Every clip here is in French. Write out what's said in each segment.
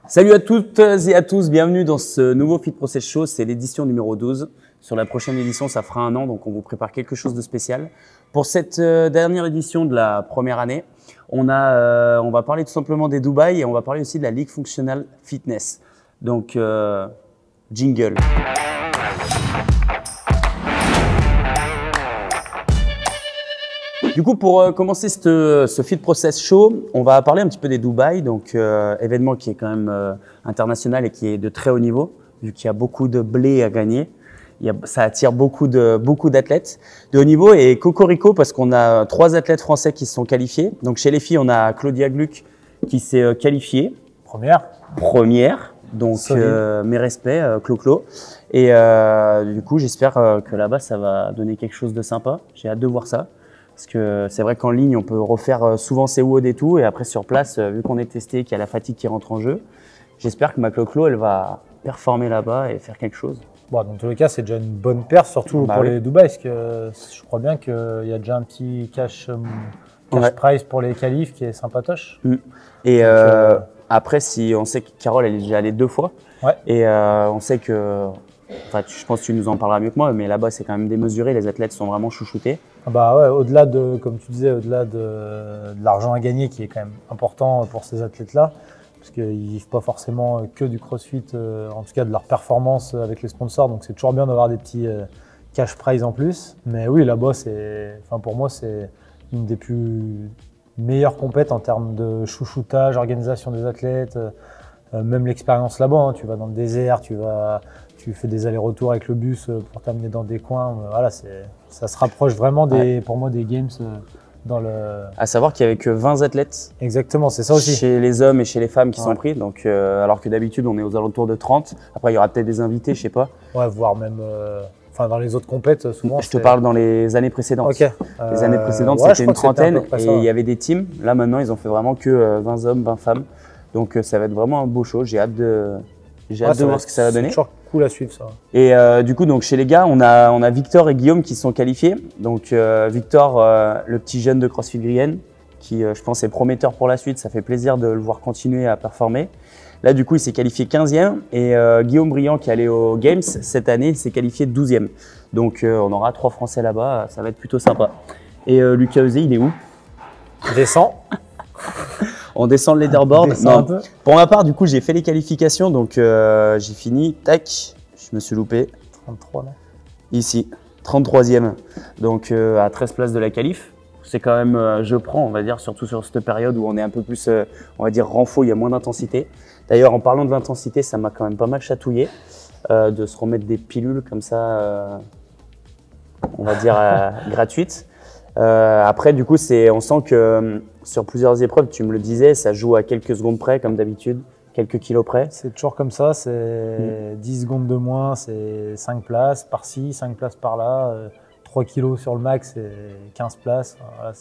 Salut à toutes et à tous, bienvenue dans ce nouveau Fit Process Show, c'est l'édition numéro 12. Sur la prochaine édition, ça fera 1 an, donc on vous prépare quelque chose de spécial. Pour cette dernière édition de la première année, on va parler tout simplement des Dubaï et on va parler aussi de la Ligue Functional Fitness. Donc, jingle. Du coup, pour commencer ce Fit Process Show, on va parler un petit peu des Dubaï, donc événement qui est quand même international et qui est de très haut niveau, vu qu'il y a beaucoup de blé à gagner. Ça attire beaucoup d'athlètes de haut niveau et cocorico parce qu'on a 3 athlètes français qui se sont qualifiés. Donc chez les filles, on a Claudia Gluck qui s'est qualifiée. Première. Donc mes respects, Clo-Clo. Et du coup, j'espère que là-bas, ça va donner quelque chose de sympa. J'ai hâte de voir ça. Parce que c'est vrai qu'en ligne, on peut refaire souvent ses WOD et tout. Et après, sur place, vu qu'on est testé, qu'il y a la fatigue qui rentre en jeu, j'espère que ma Clo-Clo, elle va performer là-bas et faire quelque chose. Bon, dans tous les cas, c'est déjà une bonne perf, surtout pour les Dubaï, parce que je crois bien qu'il y a déjà un petit cash prize pour les qualifs qui est sympatoche. Et après, si on sait que Carole, elle est déjà allée 2 fois, et on sait que, enfin, je pense que tu nous en parleras mieux que moi, mais là-bas, c'est quand même démesuré, les athlètes sont vraiment chouchoutés. Bah ouais, au-delà de, comme tu disais, au-delà de l'argent à gagner qui est quand même important pour ces athlètes-là, parce qu'ils ne vivent pas forcément que du crossfit, en tout cas de leur performance avec les sponsors, donc c'est toujours bien d'avoir des petits cash prize en plus. Mais oui, là-bas, pour moi, c'est une des plus meilleures compètes en termes de chouchoutage, organisation des athlètes, même l'expérience là-bas, hein. Tu vas dans le désert, tu fais des allers-retours avec le bus pour t'amener dans des coins. Voilà, ça se rapproche vraiment pour moi des games. À savoir qu'il n'y avait que 20 athlètes. Exactement, c'est ça aussi. Chez les hommes et chez les femmes qui sont pris. Donc, alors que d'habitude, on est aux alentours de 30. Après, il y aura peut-être des invités, je sais pas. Ouais, voire même dans les autres compètes, souvent. Je te parle dans les années précédentes. Ok. Les années précédentes, c'était une trentaine et il y avait des teams. Là, maintenant, ils ont fait vraiment que 20 hommes, 20 femmes. Donc, ça va être vraiment un beau show. J'ai hâte de voir ce que ça va donner. C'est toujours cool à suivre, ça. Et du coup, donc chez les gars, on a Victor et Guillaume qui se sont qualifiés. Donc Victor, le petit jeune de CrossFit Grienne, qui je pense est prometteur pour la suite. Ça fait plaisir de le voir continuer à performer. Là, du coup, il s'est qualifié 15e. Et Guillaume Briand, qui est allé aux Games cette année, s'est qualifié 12e. Donc on aura 3 Français là-bas. Ça va être plutôt sympa. Et Lucas Eusé, il est où? Descend. On descend le leaderboard. Non, pour ma part, du coup, j'ai fait les qualifications, donc j'ai fini. Tac, je me suis loupé. 33 là. Ici, 33e. Donc à 13 places de la qualif. C'est quand même, je prends, on va dire, surtout sur cette période où on est un peu plus, on va dire, renfo, il y a moins d'intensité. D'ailleurs, en parlant de l'intensité, ça m'a quand même pas mal chatouillé de se remettre des pilules comme ça, on va dire, gratuites. Après, du coup, on sent que sur plusieurs épreuves, tu me le disais, ça joue à quelques secondes près, comme d'habitude, quelques kilos près. C'est toujours comme ça, c'est 10 secondes de moins, c'est 5 places par-ci, 5 places par-là, 3 kilos sur le max, c'est 15 places. Voilà,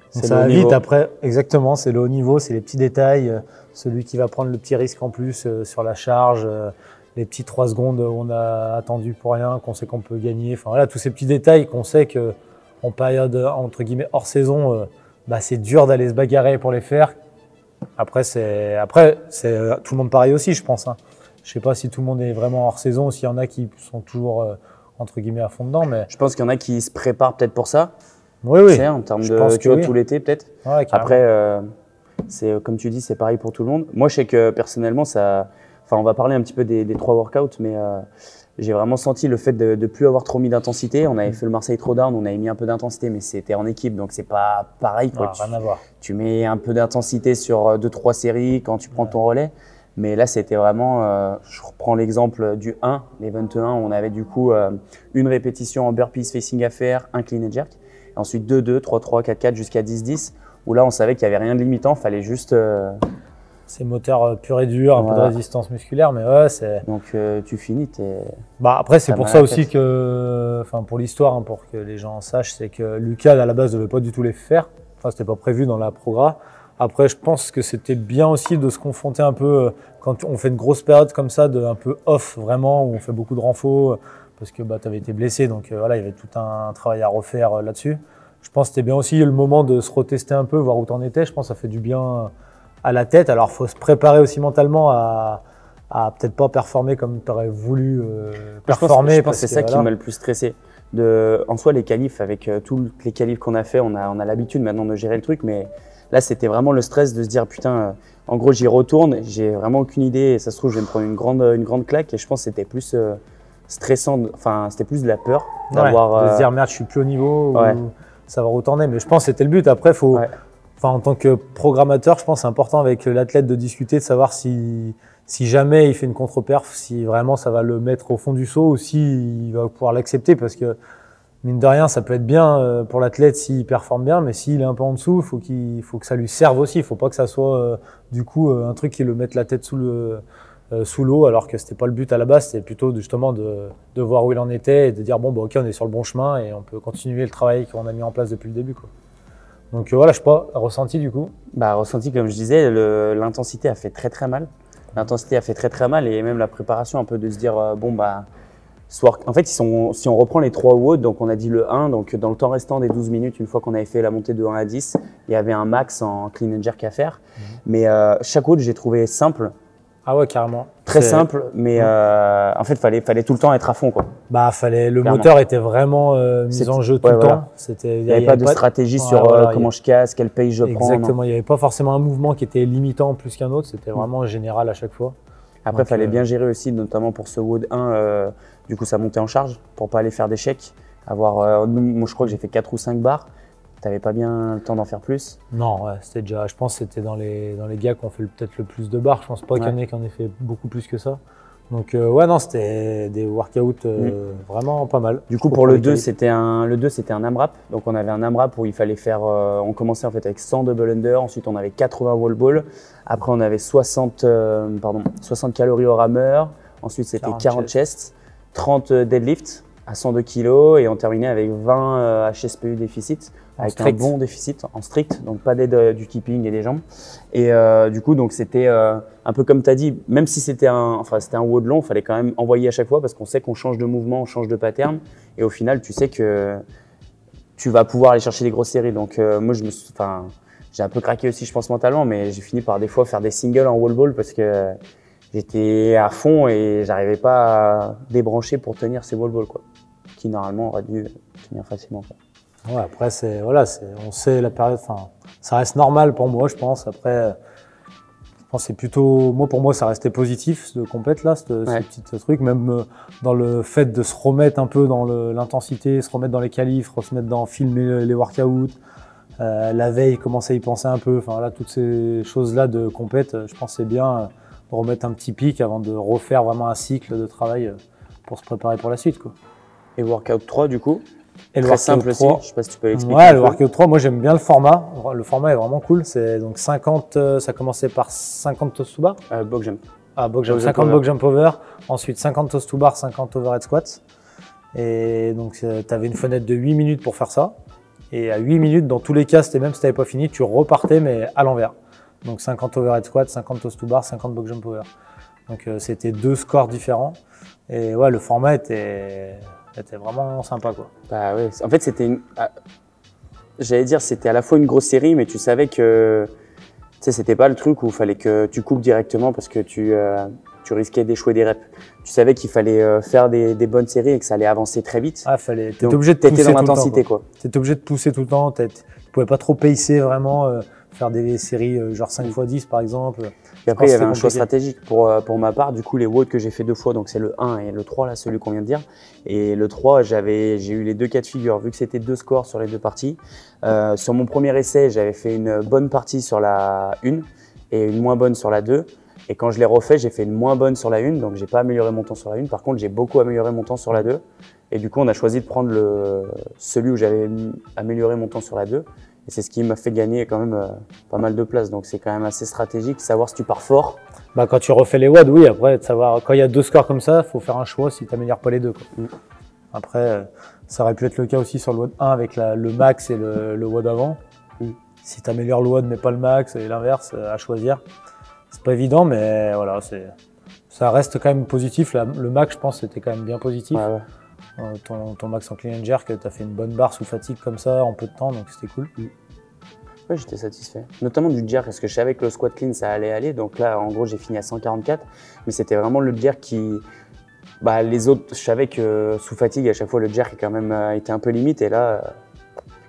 ça va vite après, exactement, c'est le haut niveau, c'est les petits détails, celui qui va prendre le petit risque en plus sur la charge, les petits 3 secondes où on a attendu pour rien, qu'on sait qu'on peut gagner. Enfin voilà, tous ces petits détails qu'on sait que en période entre guillemets hors saison, c'est dur d'aller se bagarrer pour les faire. Après c'est tout le monde pareil aussi, je pense. Hein. Je sais pas si tout le monde est vraiment hors saison, s'il y en a qui sont toujours entre guillemets à fond dedans, mais je pense qu'il y en a qui se préparent peut-être pour ça. Oui, oui. En termes de tout l'été peut-être. Ouais, après, c'est comme tu dis, c'est pareil pour tout le monde. Moi, je sais que personnellement, on va parler un petit peu des 3 workouts, mais j'ai vraiment senti le fait de ne plus avoir trop mis d'intensité. On avait fait le Marseille Throwdown, on avait mis un peu d'intensité, mais c'était en équipe, donc c'est pas pareil. Quoi. Rien à voir. Tu mets un peu d'intensité sur 2-3 séries quand tu prends ton relais. Mais là, c'était vraiment, je reprends l'exemple du 1, les 21, on avait du coup une répétition en burpees facing à faire, un clean and jerk. Et ensuite 2-2, 3-3, 4-4 jusqu'à 10-10, où là, on savait qu'il n'y avait rien de limitant, il fallait juste… C'est moteur pur et dur, un peu de résistance musculaire, mais ouais, c'est… Donc tu finis, après, c'est pour ça aussi que, pour l'histoire, hein, pour que les gens sachent, c'est que Lucas, à la base, ne devait pas du tout les faire. Enfin, c'était pas prévu dans la programme. Après, je pense que c'était bien aussi de se confronter un peu, quand on fait une grosse période comme ça, un peu off, vraiment, où on fait beaucoup de renfo, parce que tu avais été blessé, donc voilà, il y avait tout un travail à refaire là-dessus. Je pense que c'était bien aussi le moment de se retester un peu, voir où tu en étais. Je pense que ça fait du bien à la tête. Alors, il faut se préparer aussi mentalement à peut-être pas performer comme tu aurais voulu performer. Je pense que c'est ça qui m'a le plus stressé. En soi, les qualifs, avec tous les qualifs qu'on a fait, on a l'habitude maintenant de gérer le truc, mais là, c'était vraiment le stress de se dire, putain, en gros, j'y retourne, j'ai vraiment aucune idée, et ça se trouve, je vais me prendre une grande claque, et je pense que c'était plus stressant, enfin, c'était plus de la peur d'avoir… de se dire, merde, je suis plus au niveau, ou ça va retourner, mais je pense que c'était le but. Après, faut… Enfin, en tant que programmateur, je pense que c'est important avec l'athlète de discuter, de savoir si jamais il fait une contre-perf, si vraiment ça va le mettre au fond du seau ou s'il va pouvoir l'accepter, parce que mine de rien, ça peut être bien pour l'athlète s'il performe bien, mais s'il est un peu en dessous, il faut que ça lui serve aussi. Il faut pas que ça soit du coup un truc qui le mette la tête sous l'eau, alors que c'était pas le but à la base. C'était plutôt justement de voir où il en était et de dire bon, bah, ok, on est sur le bon chemin et on peut continuer le travail qu'on a mis en place depuis le début, quoi. Donc voilà, je sais pas, ressenti du coup. Bah, ressenti, comme je disais, l'intensité a fait très mal. L'intensité a fait très mal, et même la préparation un peu de se dire bon bah en fait si on reprend les 3 WOD, donc on a dit le 1, donc dans le temps restant des 12 minutes, une fois qu'on avait fait la montée de 1 à 10, il y avait un max en clean and jerk à faire. Mais chaque WOD j'ai trouvé simple. Ah ouais, carrément. Très simple, mais en fait fallait tout le temps être à fond, quoi. Bah le moteur était vraiment mis en jeu tout le temps. Il n'y avait pas de stratégie sur comment je casse, quel pace je prends. Exactement, il n'y avait pas forcément un mouvement qui était limitant plus qu'un autre, c'était vraiment général à chaque fois. Après, il fallait bien gérer aussi, notamment pour ce WOD 1, du coup ça montait en charge pour pas aller faire d'échecs. Moi je crois que j'ai fait 4 ou 5 barres. T'avais pas bien le temps d'en faire plus? Non, c'était déjà, je pense que c'était dans les gars qui ont fait peut-être le plus de barres. Je pense pas qu'il y en ait qui en aient fait beaucoup plus que ça. Donc ouais, non, c'était des workouts vraiment pas mal. Du coup, pour le 2, c'était un AMRAP. Donc on avait un AMRAP où il fallait faire, on commençait en fait avec 100 double under, ensuite on avait 80 wall ball, après on avait 60 calories au rameur, ensuite c'était 40 chest, 30 deadlift à 102 kg et on terminait avec 20 HSPU déficit, avec un bon déficit en strict, donc pas d'aide du keeping et des jambes. Et du coup, donc c'était un peu comme tu as dit, même si c'était un WOD long, il fallait quand même envoyer à chaque fois parce qu'on sait qu'on change de mouvement, on change de pattern. Et au final, tu sais que tu vas pouvoir aller chercher des grosses séries. Donc moi, j'ai un peu craqué aussi, je pense, mentalement, mais j'ai fini par des fois faire des singles en wall ball parce que j'étais à fond et j'arrivais pas à débrancher pour tenir ces wall balls, quoi, qui normalement auraient dû tenir facilement, quoi. Ouais, après, on sait la période, ça reste normal pour moi, je pense. Après, je pense que c'est plutôt, pour moi, ça restait positif, ce compète là, ce petit truc, même dans le fait de se remettre un peu dans l'intensité, se remettre dans les qualifs, se remettre dans filmer les workouts, la veille, commencer à y penser un peu, voilà, toutes ces choses-là de compète, je pense que c'est bien de remettre un petit pic avant de refaire vraiment un cycle de travail pour se préparer pour la suite, quoi. Et workout 3, du coup? Et très simple aussi, je sais pas si tu peux expliquer. Ouais, le workout 3, moi j'aime bien le format. Le format est vraiment cool. C'est donc 50, ça commençait par 50 toes to bar. Box jump. Ah, box jump, 50 box jump over. Ensuite 50 toes to bar, 50 overhead squats. Et donc tu avais une fenêtre de 8 minutes pour faire ça. Et à 8 minutes, dans tous les cas, c'était même si tu n'avais pas fini, tu repartais mais à l'envers. Donc 50 overhead squats, 50 toes to bar, 50 box jump over. Donc c'était 2 scores différents. Et ouais, le format était vraiment sympa, quoi. Bah ouais, en fait j'allais dire c'était à la fois une grosse série, mais tu savais que c'était pas le truc où il fallait que tu coupes directement parce que tu risquais d'échouer des reps. Tu savais qu'il fallait faire des bonnes séries et que ça allait avancer très vite. Ah, t'étais obligé de pousser dans l'intensité, quoi. T'étais obligé de pousser tout le temps, tu pouvais pas trop pacer vraiment, faire des séries genre 5x10 par exemple. Et après, il y avait un choix stratégique pour ma part. Du coup, les WOD que j'ai fait 2 fois, donc c'est le 1 et le 3, là, celui qu'on vient de dire. Et le 3, j'ai eu les 2 cas de figure, vu que c'était 2 scores sur les 2 parties. Sur mon premier essai, j'avais fait une bonne partie sur la 1 et une moins bonne sur la 2. Et quand je l'ai refait, j'ai fait une moins bonne sur la 1, donc j'ai pas amélioré mon temps sur la 1. Par contre, j'ai beaucoup amélioré mon temps sur la 2. Et du coup, on a choisi de prendre celui où j'avais amélioré mon temps sur la 2. Et c'est ce qui m'a fait gagner quand même pas mal de place. Donc c'est quand même assez stratégique, savoir si tu pars fort. Bah, quand tu refais les WOD, oui, après, de savoir, quand il y a 2 scores comme ça, il faut faire un choix si tu n'améliores pas les 2, quoi. Après, ça aurait pu être le cas aussi sur le WOD 1 avec le max et le WOD avant. Si tu améliores le WOD mais pas le max et l'inverse, à choisir. C'est pas évident, mais voilà, ça reste quand même positif. Le max, je pense, c'était quand même bien positif. Ouais. Ton max en clean and jerk, tu as fait une bonne barre sous fatigue comme ça en peu de temps, donc c'était cool. Ouais, j'étais satisfait. Notamment du jerk, parce que je savais que le squat clean, ça allait aller. Donc là, en gros, j'ai fini à 144. Mais c'était vraiment le jerk qui… Bah, les autres, je savais que sous fatigue, à chaque fois, le jerk a quand même été un peu limite. Et là,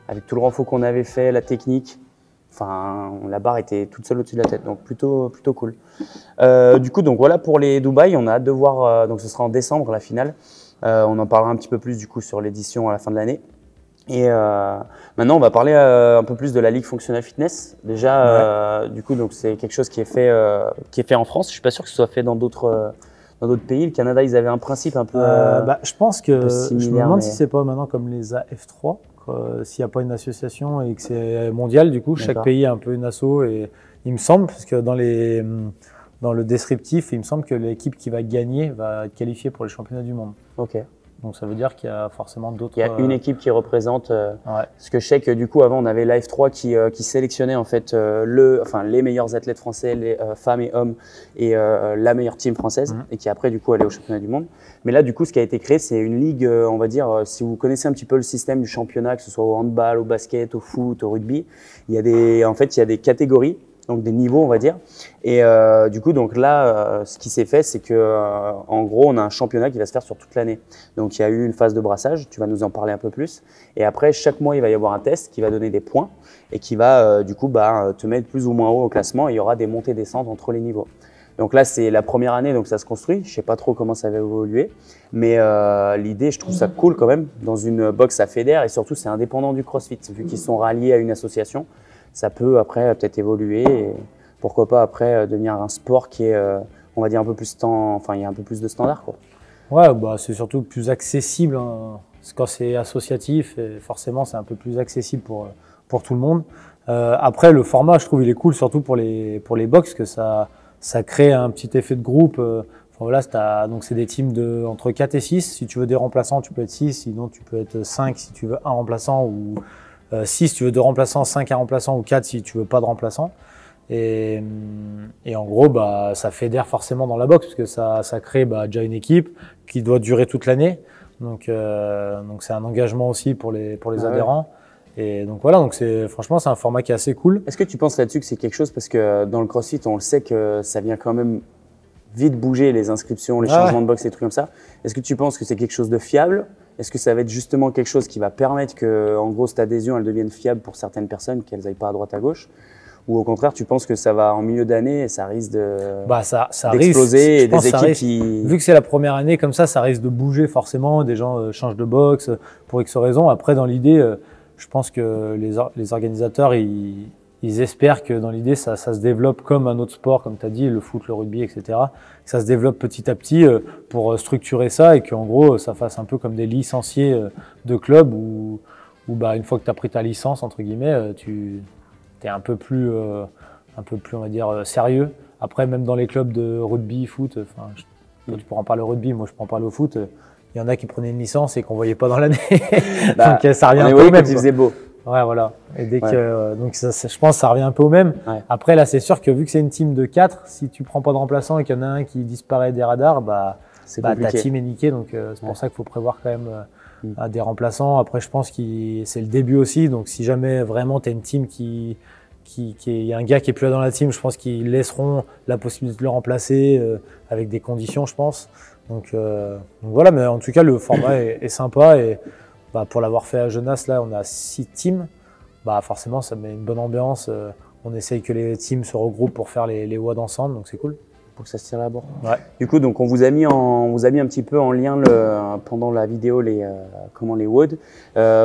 avec tout le renfort qu'on avait fait, la technique, enfin, la barre était toute seule au-dessus de la tête. Donc plutôt cool. Du coup, donc voilà pour les Dubaï. On a hâte de voir, donc ce sera en décembre, la finale. On en parlera un petit peu plus du coup sur l'édition à la fin de l'année. Et maintenant, on va parler un peu plus de la Ligue Functional Fitness. Déjà, du coup, donc c'est quelque chose qui est fait en France. Je suis pas sûr que ce soit fait dans d'autres pays. Le Canada, ils avaient un principe un peu. Je pense que je me demande si mais… c'est pas maintenant comme les AF3, s'il n'y a pas une association et que c'est mondial. Du coup, chaque pays a un peu une asso et il me semble, parce que dans le descriptif, il me semble que l'équipe qui va gagner va être qualifiée pour les championnats du monde. Ok. Donc ça veut dire qu'il y a forcément d'autres… Il y a une équipe qui représente. Parce que je sais que du coup, avant, on avait l'AF3 qui sélectionnait en fait les meilleurs athlètes français, les femmes et hommes, et la meilleure team française, et qui après du coup allait au championnat du monde. Mais là, du coup, ce qui a été créé, c'est une ligue, on va dire, si vous connaissez un petit peu le système du championnat, que ce soit au handball, au basket, au foot, au rugby, il y a des catégories. Donc des niveaux, on va dire. Et du coup, donc là, ce qui s'est fait, c'est que en gros, on a un championnat qui va se faire sur toute l'année. Donc il y a eu une phase de brassage, tu vas nous en parler un peu plus. Et après, chaque mois, il va y avoir un test qui va donner des points et qui va du coup te mettre plus ou moins haut au classement. Et il y aura des montées-descentes entre les niveaux. Donc là, c'est la première année, donc ça se construit. Je sais pas trop comment ça va évoluer, mais l'idée, je trouve ça cool quand même. Dans une box, ça fédère et surtout, c'est indépendant du CrossFit, vu qu'ils sont ralliés à une association. Ça peut après peut-être évoluer et pourquoi pas après devenir un sport qui est, on va dire, un peu plus il y a un peu plus de standards, quoi. Ouais, c'est surtout plus accessible, hein. Quand c'est associatif, et forcément c'est un peu plus accessible pour tout le monde. Après, le format, je trouve, il est cool, surtout pour les box, que ça crée un petit effet de groupe. Voilà, donc c'est des teams entre 4 et 6. Si tu veux des remplaçants, tu peux être 6, sinon tu peux être 5 si tu veux un remplaçant, ou 6 si tu veux 2 remplaçants, 5 un remplaçant, ou 4 si tu veux pas de remplaçant. Et en gros, ça fédère forcément dans la boxe, parce que ça crée déjà une équipe qui doit durer toute l'année. Donc c'est un engagement aussi pour les adhérents. Et donc voilà, franchement, c'est un format qui est assez cool. Est-ce que tu penses là-dessus que c'est quelque chose, parce que dans le CrossFit, on le sait que ça vient quand même vite bouger, les inscriptions, les changements de boxe, les trucs comme ça. Est-ce que tu penses que c'est quelque chose de fiable? Est-ce que ça va être justement quelque chose qui va permettre que, en gros, cette adhésion, elle devienne fiable pour certaines personnes, qu'elles n'aillent pas à droite à gauche? Ou au contraire, tu penses que ça va en milieu d'année et ça risque d'exploser et des équipes qui… Vu que c'est la première année comme ça risque de bouger forcément. Des gens changent de boxe pour X raisons. Après, dans l'idée, je pense que les organisateurs, ils espèrent que dans l'idée, ça se développe comme un autre sport, comme tu as dit, le foot, le rugby, etc. Que ça se développe petit à petit pour structurer ça et qu'en gros, ça fasse un peu comme des licenciés de clubs où une fois que tu as pris ta licence, entre guillemets, tu es un peu plus, on va dire, sérieux. Après, même dans les clubs de rugby, foot, toi, tu prends pas le rugby, moi je prends pas le foot. Il y en a qui prenaient une licence et qu'on voyait pas dans l'année. Donc ça revient un peu au même. Il faisait beau. Ouais, voilà. Et donc je pense que ça revient un peu au même. Ouais. Après, là, c'est sûr que vu que c'est une team de 4, si tu prends pas de remplaçant et qu'il y en a un qui disparaît des radars, ta team est niquée. Donc c'est pour ça qu'il faut prévoir quand même des remplaçants. Après, je pense que c'est le début aussi. Donc si jamais vraiment tu as une team il y a un gars qui est plus là dans la team, je pense qu'ils laisseront la possibilité de le remplacer avec des conditions, je pense. Donc voilà, mais en tout cas, le format est sympa et pour l'avoir fait à Genasse, là, on a 6 teams. Forcément, ça met une bonne ambiance. On essaye que les teams se regroupent pour faire les WOD ensemble, donc c'est cool. Pour que ça se tire à bord. Ouais. Du coup, donc on vous a mis un petit peu en lien pendant la vidéo les WOD.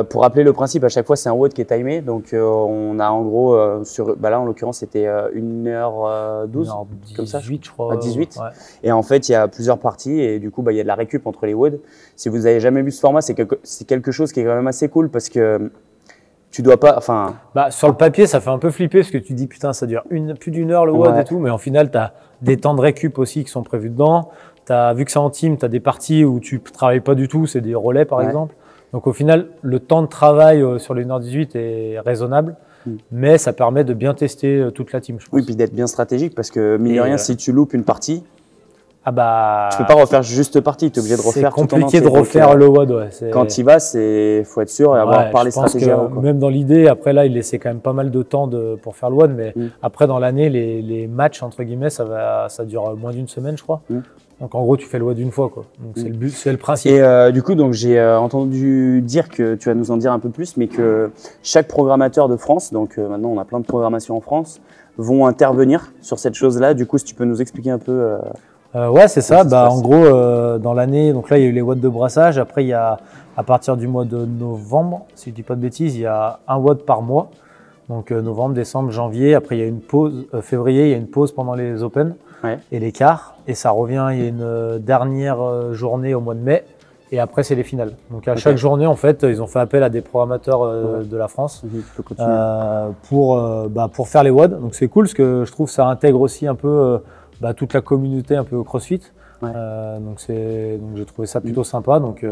Pour rappeler le principe, à chaque fois c'est un WOD qui est timé. Donc on a en gros là en l'occurrence c'était 1h12 1h18 comme ça. Je crois. 18. Ouais. Et en fait il y a plusieurs parties et du coup il y a de la récup entre les WOD. Si vous avez jamais vu ce format, c'est quelque chose qui est quand même assez cool parce que tu dois pas, sur le papier, ça fait un peu flipper parce que tu dis putain, ça dure plus d'une heure le WOD et tout, mais en final, tu as des temps de récup aussi qui sont prévus dedans. Vu que c'est en team, tu as des parties où tu travailles pas du tout, c'est des relais par exemple. Donc au final, le temps de travail sur les 1h18 est raisonnable, mais ça permet de bien tester toute la team, je pense. Oui, puis d'être bien stratégique parce que mine de rien, si tu loupes une partie, Ah bah. Tu peux pas refaire juste partie, tu es obligé de refaire tout en entier. C'est compliqué de refaire le WOD, ouais. Quand tu y vas, faut être sûr et avoir parlé stratégie avant. Même dans l'idée, après là, il laissait quand même pas mal de temps pour faire le WOD, mais après dans l'année, les matchs, entre guillemets, ça dure moins d'une semaine, je crois. Donc en gros, tu fais le WOD une fois, quoi. Donc c'est le but, c'est le principe. Et du coup, donc j'ai entendu dire que tu vas nous en dire un peu plus, mais que chaque programmateur de France, donc maintenant on a plein de programmations en France, vont intervenir sur cette chose-là. Du coup, si tu peux nous expliquer un peu. Ouais, c'est ça. Bah, en gros, dans l'année, donc là, il y a eu les WOD de brassage. Après, il y a, à partir du mois de novembre, si je dis pas de bêtises, il y a un WOD par mois. Donc novembre, décembre, janvier. Après, il y a une pause, février, il y a une pause pendant les Open et les quarts. Et ça revient, il y a une dernière journée au mois de mai. Et après, c'est les finales. Donc à chaque journée, en fait, ils ont fait appel à des programmateurs de la France pour faire les WOD. Donc c'est cool parce que je trouve que ça intègre aussi un peu toute la communauté un peu au CrossFit. Donc j'ai trouvé ça plutôt sympa. Donc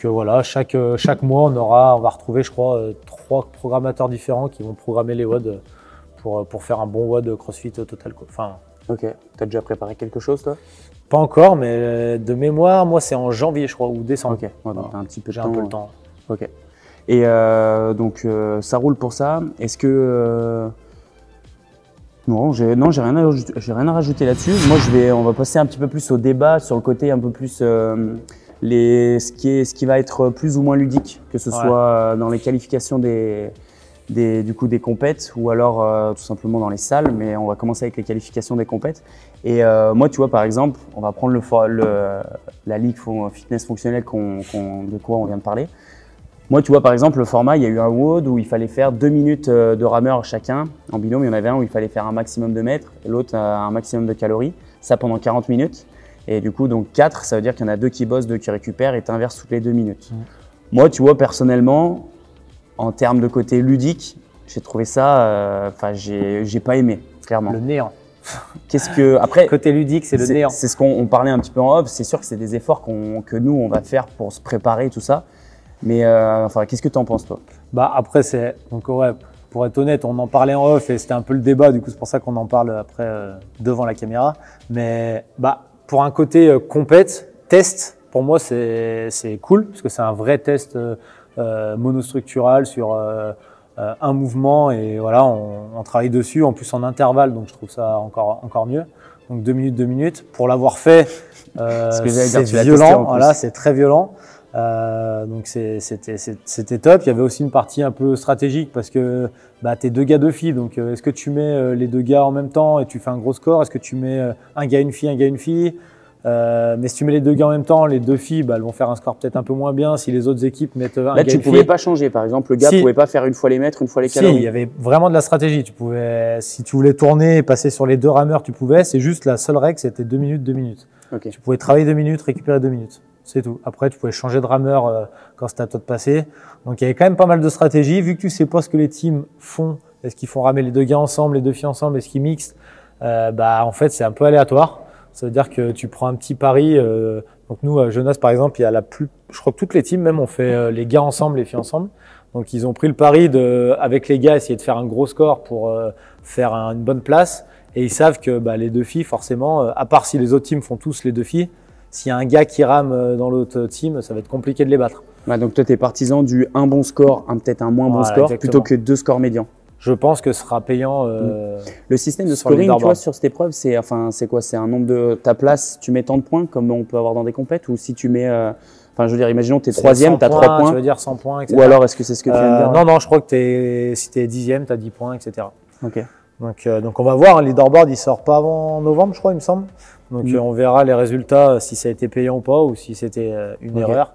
voilà, chaque mois, on va retrouver, je crois, 3 programmateurs différents qui vont programmer les WOD pour faire un bon WOD CrossFit total, quoi. Enfin, ok. Tu as déjà préparé quelque chose, toi? Pas encore, mais de mémoire, moi, c'est en janvier, je crois, ou décembre. Ok, donc un petit peu de temps. J'ai un peu le temps. Ok. Et donc, ça roule pour ça. Est-ce que… Non, j'ai rien à rajouter là-dessus. Moi, on va passer un petit peu plus au débat sur le côté un peu plus ce qui va être plus ou moins ludique, que ce soit dans les qualifications des compètes ou alors tout simplement dans les salles. Mais on va commencer avec les qualifications des compètes. Et moi, tu vois, par exemple, on va prendre la ligue fitness fonctionnelle de quoi on vient de parler. Moi, tu vois, par exemple, le format, il y a eu un WOD où il fallait faire 2 minutes de rameur chacun. En binôme, il y en avait un où il fallait faire un maximum de mètres et l'autre un maximum de calories. Ça pendant 40 minutes. Et du coup, donc 4, ça veut dire qu'il y en a 2 qui bossent, 2 qui récupèrent et tu inverses toutes les 2 minutes. Moi, tu vois, personnellement, en termes de côté ludique, j'ai trouvé ça, j'ai pas aimé, clairement. Le néant. Après, côté ludique, c'est le néant. C'est ce qu'on parlait un petit peu en off. C'est sûr que c'est des efforts que nous, on va faire pour se préparer et tout ça. Mais qu'est-ce que tu en penses, toi? Après, pour être honnête, on en parlait en off et c'était un peu le débat. Du coup, c'est pour ça qu'on en parle après devant la caméra. Mais pour un côté compète, test, pour moi, c'est cool parce que c'est un vrai test monostructural sur un mouvement et voilà, on travaille dessus. En plus, en intervalle, donc je trouve ça encore mieux. Donc 2 minutes, 2 minutes. Pour l'avoir fait, c'est violent. Voilà, c'est très violent. Donc c'était top. Il y avait aussi une partie un peu stratégique parce que t'es 2 gars, 2 filles. Donc est-ce que tu mets les 2 gars en même temps et tu fais un gros score? Est-ce que tu mets un gars, une fille, un gars, une fille? Mais si tu mets les 2 gars en même temps, les 2 filles, elles vont faire un score peut-être un peu moins bien si les autres équipes mettent un gars, une fille. Là, tu pouvais pas changer. Par exemple, le gars pouvait pas faire une fois les mètres, une fois les calories. Si, il y avait vraiment de la stratégie. Si tu voulais tourner et passer sur les 2 rameurs, tu pouvais. C'est juste la seule règle, c'était 2 minutes, 2 minutes. Okay. Tu pouvais travailler 2 minutes, récupérer 2 minutes. C'est tout. Après, tu pouvais changer de rameur quand c'était à toi de passer. Donc, il y avait quand même pas mal de stratégies. Vu que tu sais pas ce que les teams font, est-ce qu'ils font ramer les 2 gars ensemble, les 2 filles ensemble, est-ce qu'ils mixent, en fait, c'est un peu aléatoire. Ça veut dire que tu prends un petit pari. Donc, nous, à Jonas, par exemple, je crois que toutes les teams, même, ont fait les gars ensemble, les filles ensemble. Donc, ils ont pris le pari avec les gars, essayer de faire un gros score pour faire une bonne place. Et ils savent que les 2 filles, forcément, à part si les autres teams font tous les 2 filles, s'il y a un gars qui rame dans l'autre team, ça va être compliqué de les battre. Donc toi, tu es partisan du un bon score, peut-être un moins bon score, exactement. Plutôt que 2 scores médians. Je pense que ce sera payant. Le système de scoring, tu vois, sur cette épreuve, c'est quoi? C'est un nombre de ta place, tu mets tant de points comme on peut avoir dans des compètes, ou si tu mets… je veux dire, imaginons que tu es 3e, tu as 3 points. Tu veux dire 100 points, etc. Ou alors, est-ce que c'est ce que tu viens de dire? Non, je crois que si tu es 10e, tu as 10 points, etc. Ok. Donc on va voir, le leaderboard il sort pas avant novembre, je crois, il me semble. Donc on verra les résultats, si ça a été payant ou pas, ou si c'était une erreur.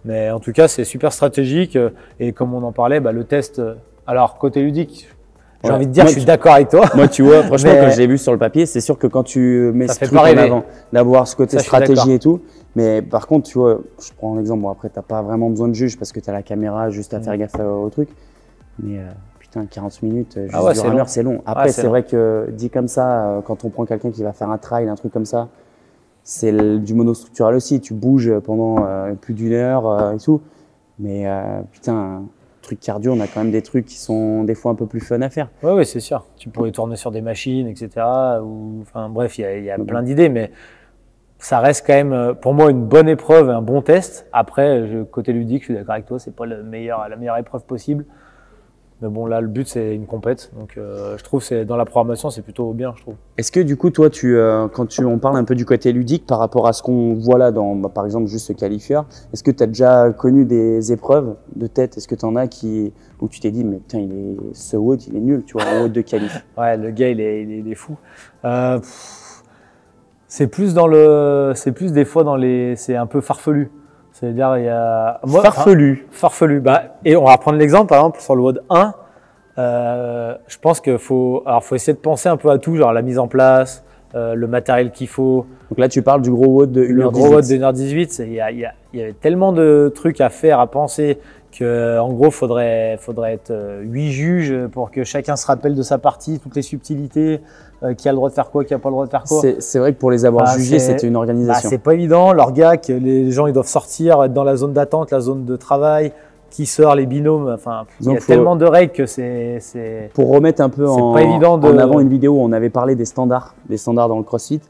Mais en tout cas, c'est super stratégique. Et comme on en parlait, le test, alors côté ludique, j'ai envie de dire, je suis d'accord avec toi. Moi, tu vois, franchement, quand je l'ai vu sur le papier, c'est sûr que quand tu mets ce truc en avant, d'avoir ce côté stratégie et tout. Mais par contre, tu vois, je prends un exemple, après, tu n'as pas vraiment besoin de juge parce que tu as la caméra juste à faire gaffe au truc. Mais 40 minutes, juste du rameur, c'est long. Après, c'est vrai que dit comme ça, quand on prend quelqu'un qui va faire un trail, un truc comme ça, c'est du monostructural aussi. Tu bouges pendant plus d'1 heure et tout. Mais truc cardio, on a quand même des trucs qui sont des fois un peu plus fun à faire. Oui, c'est sûr. Tu pourrais tourner sur des machines, etc. Bref, il y a plein d'idées. Mais ça reste quand même pour moi une bonne épreuve, un bon test. Après, côté ludique, je suis d'accord avec toi, c'est pas la meilleure épreuve possible. Mais bon, là, le but, c'est une compète. Donc, je trouve que dans la programmation, c'est plutôt bien, je trouve. Est-ce que du coup, toi, on parle un peu du côté ludique par rapport à ce qu'on voit là dans, par exemple, juste ce qualifieur, est-ce que tu as déjà connu des épreuves de tête? Est-ce que tu en as où tu t'es dit, mais putain, ce WOD, il est nul, tu vois, en WOD de qualif? Ouais, le gars, il est fou. C'est plus des fois c'est un peu farfelu. C'est-à-dire, il y a. Farfelu. Bah, et on va reprendre l'exemple, par exemple, sur le WOD 1. Je pense qu'il faut essayer de penser un peu à tout, genre la mise en place, le matériel qu'il faut. Donc là, tu parles du gros WOD de 1h18. Le gros WOD de 1h18, il y avait tellement de trucs à faire, à penser, qu'en gros, faudrait être 8 juges pour que chacun se rappelle de sa partie, toutes les subtilités, qui a le droit de faire quoi, qui n'a pas le droit de faire quoi. C'est vrai que pour les avoir jugés, c'était une organisation. C'est pas évident. L'orga, les gens ils doivent sortir, être dans la zone d'attente, la zone de travail, qui sort, les binômes. Enfin, il y a tellement de règles que c'est. Pour remettre un peu en avant une vidéo où on avait parlé des standards dans le CrossFit.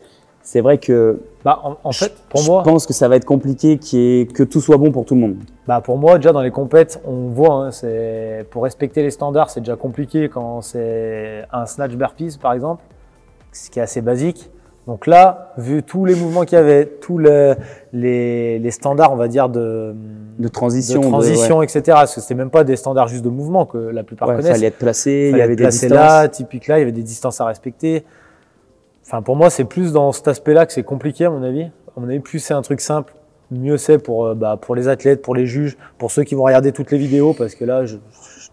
C'est vrai que en fait, pour moi, je pense que ça va être compliqué que tout soit bon pour tout le monde. Pour moi, déjà dans les compètes, on voit, pour respecter les standards, c'est déjà compliqué quand c'est un snatch burpees par exemple, ce qui est assez basique. Donc là, vu tous les mouvements qu'il y avait, tous les standards, on va dire de transition, etc. Parce que c'était même pas des standards juste de mouvement que la plupart connaissent. Il fallait être placé, il y avait des distances. Là, typique là, il y avait des distances à respecter. Enfin, pour moi, c'est plus dans cet aspect-là que c'est compliqué, à mon avis. À mon avis, plus c'est un truc simple, mieux c'est pour les athlètes, pour les juges, pour ceux qui vont regarder toutes les vidéos, parce que là,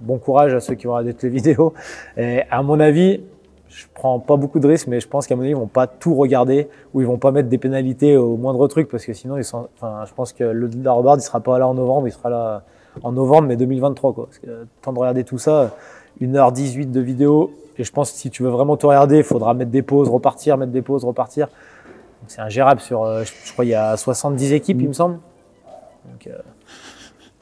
bon courage à ceux qui vont regarder toutes les vidéos. Et à mon avis, je prends pas beaucoup de risques, mais je pense qu'à mon avis, ils vont pas tout regarder ou ils vont pas mettre des pénalités au moindre truc, parce que sinon, je pense que le leaderboard, il sera pas là en novembre, il sera là en novembre, mais 2023, quoi. Parce que temps de regarder tout ça, 1h18 de vidéo. Et je pense que si tu veux vraiment tout regarder, il faudra mettre des pauses, repartir, mettre des pauses, repartir. C'est ingérable sur, je crois, il y a 70 équipes, il me semble. Donc,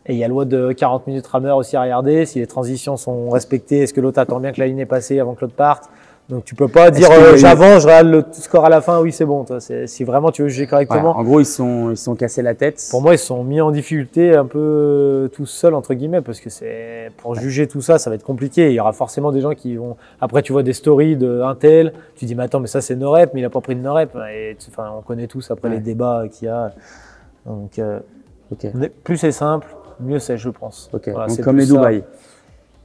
et il y a le WOD de 40 minutes rameur aussi à regarder. Si les transitions sont respectées, est-ce que l'autre attend bien que la ligne est passée avant que l'autre parte? Donc tu peux pas dire j'avance, je regarde le score à la fin, oui c'est bon. Toi, si vraiment tu veux juger correctement. Ouais, en gros, ils sont cassés la tête. Pour moi, ils sont mis en difficulté un peu tout seuls entre guillemets, parce que pour juger tout ça, ça va être compliqué. Il y aura forcément des gens qui vont. Après, tu vois des stories d'un tel, tu dis mais attends, mais ça c'est no rep, mais il a pas pris de no rep. Et on connaît tous après les débats qu'il y a. Donc plus c'est simple, mieux c'est, je pense. Voilà, donc comme les Dubaï.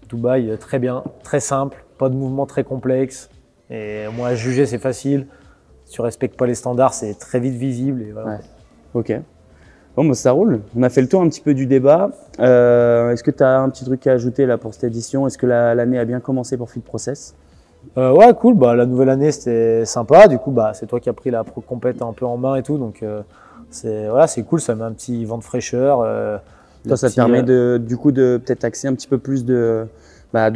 Dubaï, très bien, très simple, pas de mouvement très complexe. Et moi, à juger, c'est facile. Si tu respectes pas les standards, c'est très vite visible. Et voilà. Ouais. Ok. Bon, ça roule. On a fait le tour un petit peu du débat. Est-ce que tu as un petit truc à ajouter là pour cette édition? Est-ce que l'année a bien commencé pour Fit Process? Ouais, cool. La nouvelle année, c'était sympa. Du coup, c'est toi qui as pris la pro compète un peu en main et tout. Donc, c'est cool. Ça met un petit vent de fraîcheur. Toi, ça te permet du coup de peut-être axer un petit peu plus de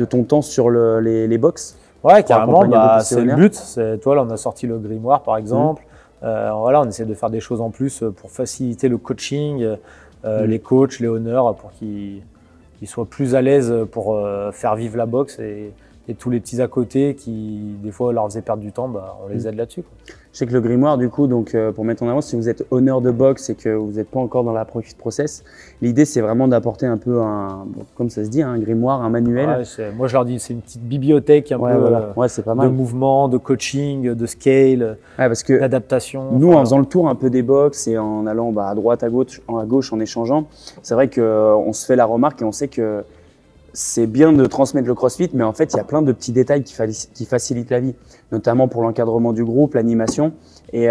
ton temps sur les box. Ouais, carrément, c'est le but. Toi, là, on a sorti le grimoire, par exemple. On essaie de faire des choses en plus pour faciliter le coaching, les coachs, les honneurs, pour qu'ils soient plus à l'aise pour faire vivre la boxe et tous les petits à côté qui, des fois, leur faisaient perdre du temps, on les aide là-dessus. Je sais que le grimoire, du coup, donc, pour mettre en avant, si vous êtes honneur de boxe et que vous n'êtes pas encore dans la Fit Process, l'idée, c'est vraiment d'apporter un peu comme ça se dit, un grimoire, un manuel. Ouais, moi, je leur dis, c'est une petite bibliothèque un peu c'est pas mal. De mouvement, de coaching, de scale, d'adaptation. Nous, en faisant le tour un peu des box et en allant à droite, à gauche, en échangeant, c'est vrai qu'on se fait la remarque et on sait que c'est bien de transmettre le CrossFit, mais en fait, il y a plein de petits détails qui facilitent la vie, notamment pour l'encadrement du groupe, l'animation. Et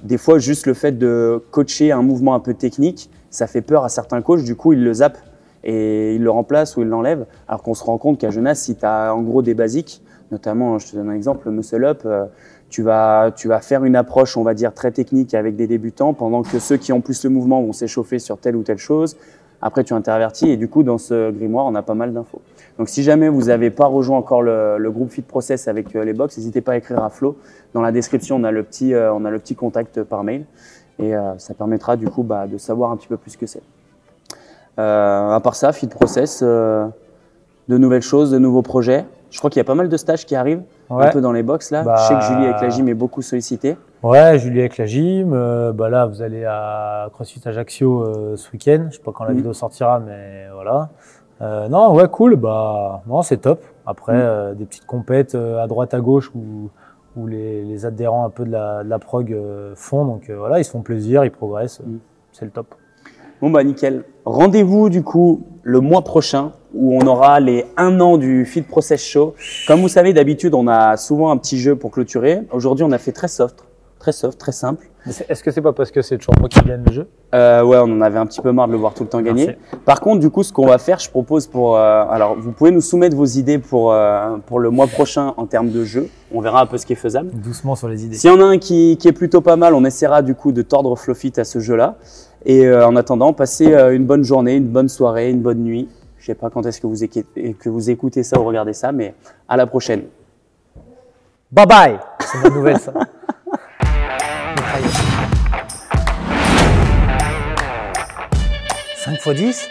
des fois, juste le fait de coacher un mouvement un peu technique, ça fait peur à certains coachs. Du coup, ils le zappent et ils le remplacent ou ils l'enlèvent. Alors qu'on se rend compte qu'à Genasse, si tu as en gros des basiques, notamment, je te donne un exemple, le muscle up, tu vas faire une approche, on va dire, très technique avec des débutants, pendant que ceux qui ont plus le mouvement vont s'échauffer sur telle ou telle chose. Après, tu intervertis et du coup, dans ce grimoire, on a pas mal d'infos. Donc, si jamais vous n'avez pas rejoint encore le groupe Fit Process avec les box, n'hésitez pas à écrire à Flo. Dans la description, on a le petit contact par mail et ça permettra du coup de savoir un petit peu plus ce que c'est. À part ça, Fit Process, de nouvelles choses, de nouveaux projets. Je crois qu'il y a pas mal de stages qui arrivent un peu dans les box là. Je sais que Julie avec la gym est beaucoup sollicitée. Ouais, Julie avec la gym. Bah là, vous allez à CrossFit Ajaccio ce week-end. Je sais pas quand la vidéo sortira, mais voilà. Non, ouais, cool. Bah, non, c'est top. Après, des petites compètes à droite, à gauche où les adhérents un peu de la prog font. Donc voilà, ils se font plaisir, ils progressent. C'est le top. Bon bah nickel. Rendez-vous du coup le mois prochain où on aura les 1 an du Fit Process Show. Comme vous savez, d'habitude, on a souvent un petit jeu pour clôturer. Aujourd'hui, on a fait très soft, très simple. Est-ce que c'est pas parce que c'est toujours moi qui gagne le jeu? Ouais, on en avait un petit peu marre de le voir tout le temps gagner. Merci. Par contre, du coup, ce qu'on va faire, je propose alors vous pouvez nous soumettre vos idées pour le mois prochain en termes de jeu. On verra un peu ce qui est faisable. Doucement sur les idées. S'il y en a un qui est plutôt pas mal, on essaiera du coup de tordre Flowfit à ce jeu-là. Et en attendant, passez une bonne journée, une bonne soirée, une bonne nuit. Je sais pas quand est-ce que vous écoutez ça ou regardez ça, mais à la prochaine. Bye bye. C'est ma nouvelle ça. 5 x 10